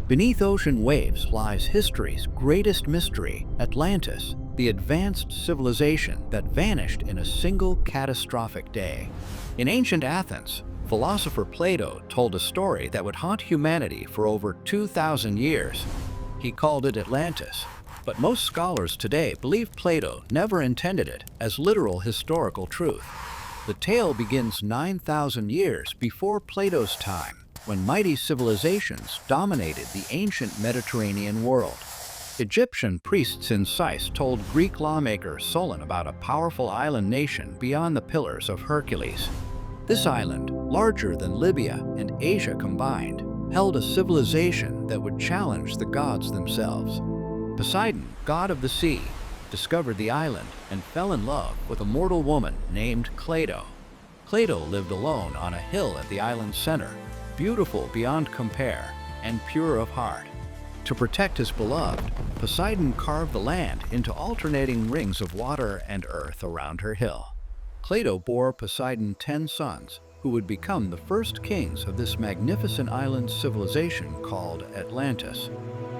Beneath ocean waves lies history's greatest mystery, Atlantis, the advanced civilization that vanished in a single catastrophic day. In ancient Athens, philosopher Plato told a story that would haunt humanity for over 2,000 years. He called it Atlantis, but most scholars today believe Plato never intended it as literal historical truth. The tale begins 9,000 years before Plato's time, when mighty civilizations dominated the ancient Mediterranean world. Egyptian priests in Zeus told Greek lawmaker Solon about a powerful island nation beyond the Pillars of Hercules. This island, larger than Libya and Asia combined, held a civilization that would challenge the gods themselves. Poseidon, god of the sea, discovered the island and fell in love with a mortal woman named Plato. Plato lived alone on a hill at the island's center, beautiful beyond compare and pure of heart. To protect his beloved, Poseidon carved the land into alternating rings of water and earth around her hill. Plato bore Poseidon 10 sons, who would become the first kings of this magnificent island civilization called Atlantis.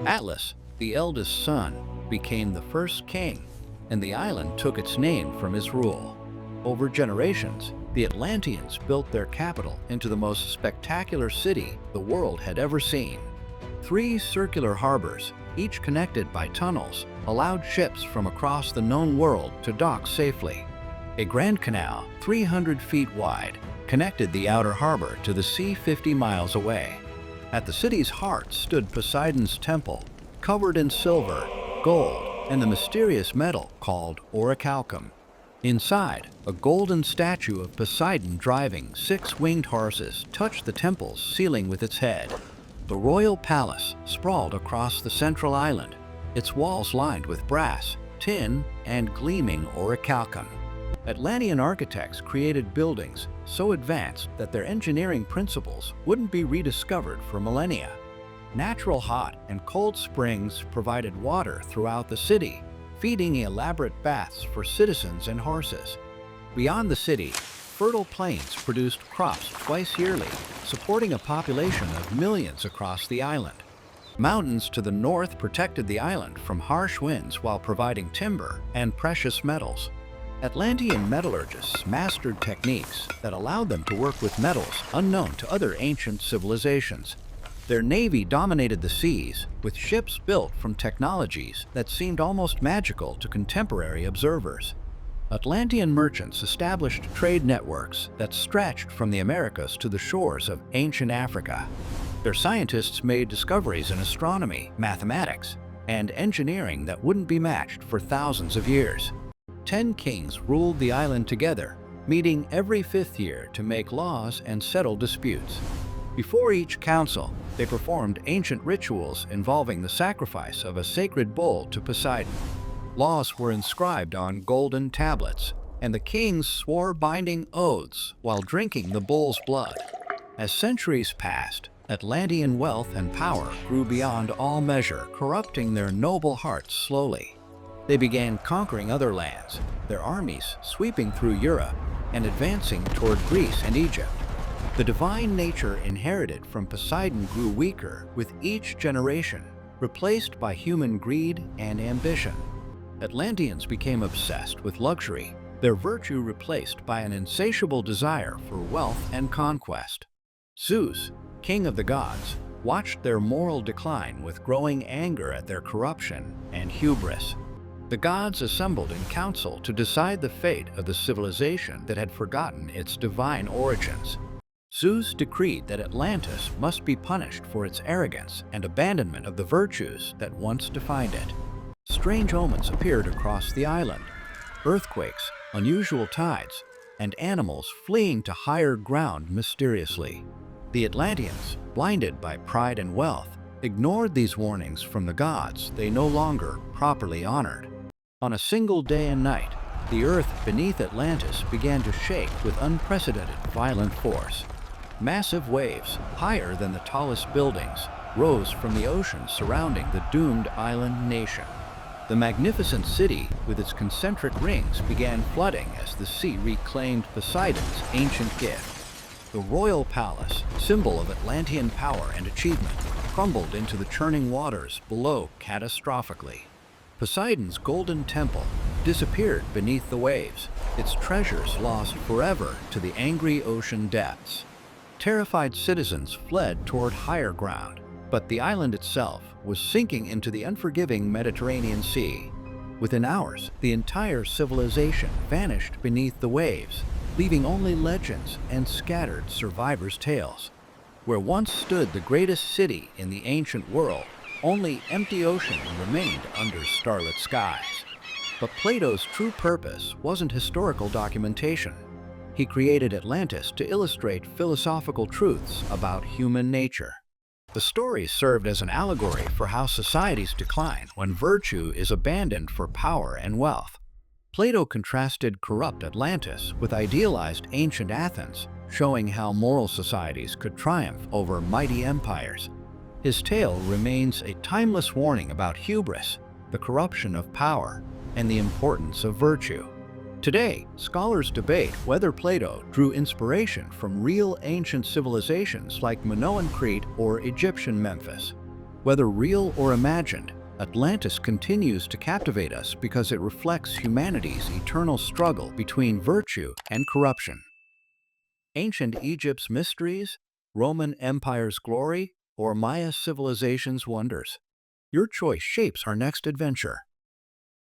Atlas, the eldest son, became the first king, and the island took its name from his rule. Over generations, the Atlanteans built their capital into the most spectacular city the world had ever seen. 3 circular harbors, each connected by tunnels, allowed ships from across the known world to dock safely. A grand canal, 300 feet wide, connected the outer harbor to the sea 50 miles away. At the city's heart stood Poseidon's temple, covered in silver, gold, and the mysterious metal called orichalcum. Inside, a golden statue of Poseidon driving 6 winged horses touched the temple's ceiling with its head. The royal palace sprawled across the central island, its walls lined with brass, tin, and gleaming orichalcum. Atlantean architects created buildings so advanced that their engineering principles wouldn't be rediscovered for millennia. Natural hot and cold springs provided water throughout the city, feeding elaborate baths for citizens and horses. Beyond the city, fertile plains produced crops twice yearly, supporting a population of millions across the island. Mountains to the north protected the island from harsh winds while providing timber and precious metals. Atlantean metallurgists mastered techniques that allowed them to work with metals unknown to other ancient civilizations. Their navy dominated the seas, with ships built from technologies that seemed almost magical to contemporary observers. Atlantean merchants established trade networks that stretched from the Americas to the shores of ancient Africa. Their scientists made discoveries in astronomy, mathematics, and engineering that wouldn't be matched for thousands of years. 10 kings ruled the island together, meeting every 5th year to make laws and settle disputes. Before each council, they performed ancient rituals involving the sacrifice of a sacred bull to Poseidon. Laws were inscribed on golden tablets, and the kings swore binding oaths while drinking the bull's blood. As centuries passed, Atlantean wealth and power grew beyond all measure, corrupting their noble hearts slowly. They began conquering other lands, their armies sweeping through Europe and advancing toward Greece and Egypt. The divine nature inherited from Poseidon grew weaker with each generation, replaced by human greed and ambition. Atlanteans became obsessed with luxury, their virtue replaced by an insatiable desire for wealth and conquest. Zeus, king of the gods, watched their moral decline with growing anger at their corruption and hubris. The gods assembled in council to decide the fate of the civilization that had forgotten its divine origins. Zeus decreed that Atlantis must be punished for its arrogance and abandonment of the virtues that once defined it. Strange omens appeared across the island: earthquakes, unusual tides, and animals fleeing to higher ground mysteriously. The Atlanteans, blinded by pride and wealth, ignored these warnings from the gods they no longer properly honored. On a single day and night, the earth beneath Atlantis began to shake with unprecedented violent force. Massive waves, higher than the tallest buildings, rose from the ocean surrounding the doomed island nation. The magnificent city, with its concentric rings, began flooding as the sea reclaimed Poseidon's ancient gift. The royal palace, symbol of Atlantean power and achievement, crumbled into the churning waters below catastrophically. Poseidon's golden temple disappeared beneath the waves, its treasures lost forever to the angry ocean depths. Terrified citizens fled toward higher ground, but the island itself was sinking into the unforgiving Mediterranean Sea. Within hours, the entire civilization vanished beneath the waves, leaving only legends and scattered survivors' tales. Where once stood the greatest city in the ancient world, only empty ocean remained under starlit skies. But Plato's true purpose wasn't historical documentation. He created Atlantis to illustrate philosophical truths about human nature. The story served as an allegory for how societies decline when virtue is abandoned for power and wealth. Plato contrasted corrupt Atlantis with idealized ancient Athens, showing how moral societies could triumph over mighty empires. His tale remains a timeless warning about hubris, the corruption of power, and the importance of virtue. Today, scholars debate whether Plato drew inspiration from real ancient civilizations like Minoan Crete or Egyptian Memphis. Whether real or imagined, Atlantis continues to captivate us because it reflects humanity's eternal struggle between virtue and corruption. Ancient Egypt's mysteries, Roman Empire's glory, or Maya civilization's wonders. Your choice shapes our next adventure.